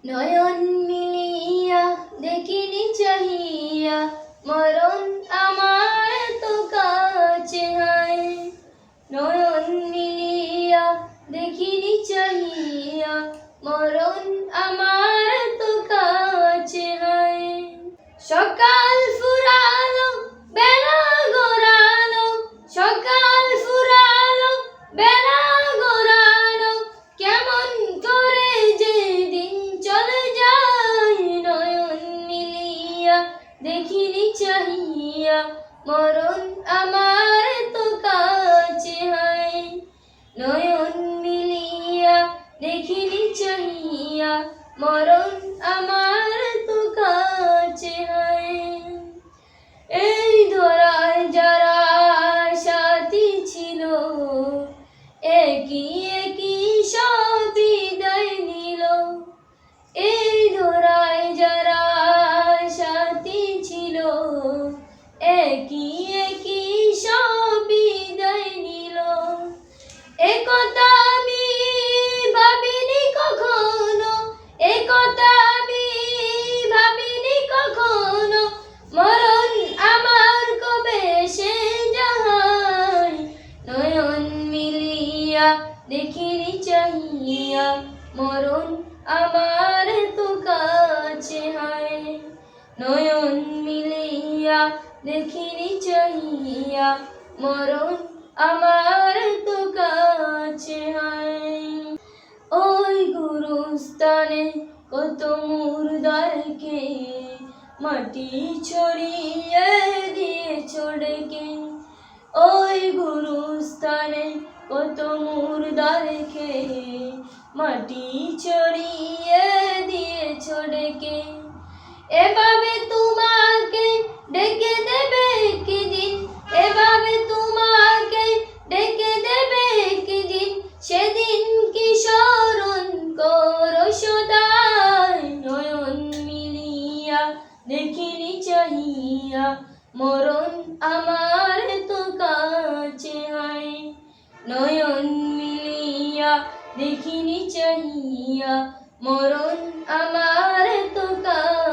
নয়ন মিলিয়া দেখিনি চাহিয়া মরণ আমার তো কাছে হায়। নয়ন মিলিয়া দেখিনি চাহিয়া মরণ আমার তো কাছে হায়। সকাল ফুরালো বেলা গড়ালো, সকাল ফুরালো বেলা গড়ালো, কেমন করে যে দিন চলে যায়। নয়ন মিলিয়া দেখিনি চাহিয়া মরণ আমার তো কাছে হায়। নয়ন মিলিয়া দেখিনি চাহিয়া মরণ আমার তো কাছে হায়। এই ধরায় যারা সাথী ছিল, একই একই সব বিদায় নিল। এই ধরায় যারা সাথী ছিল, একই একই সব বিদায় নিল। একথা আমি ভাবিনি কখনো, একথা আমি ভাবিনি কখনো, মরণ আমার কবে সে যায়। নয়ন মিলিয়া দেখিনি চাহিয়া মরণ আমার তো কাছে হায়। নয়ন মিলিয়া দেখিনি চাহিয়া মরণ আমার তো কাছে হায়। ওই গুরুস্থানে কত মুর্দারকে মাটি ছড়িয়ে দিয়েছ ডেকে। ওই গুরুস্থানে কত মুর্দারকে মাটি ছড়িয়ে দিয়েছ ডেকে। এভাবে তোমাকে ডেকে দেবে একদিন, এভাবে তোমাকে ডেকে দেবে একদিন, সেদিন কি স্মরণ করো সদাই। নয়ন মিলিয়া দেখিনি চাহিয়া মরণ আমার তো কাছে হায়। নয়ন মিলিয়া দেখিনি চাহিয়া মরণ আমার তো কাছে।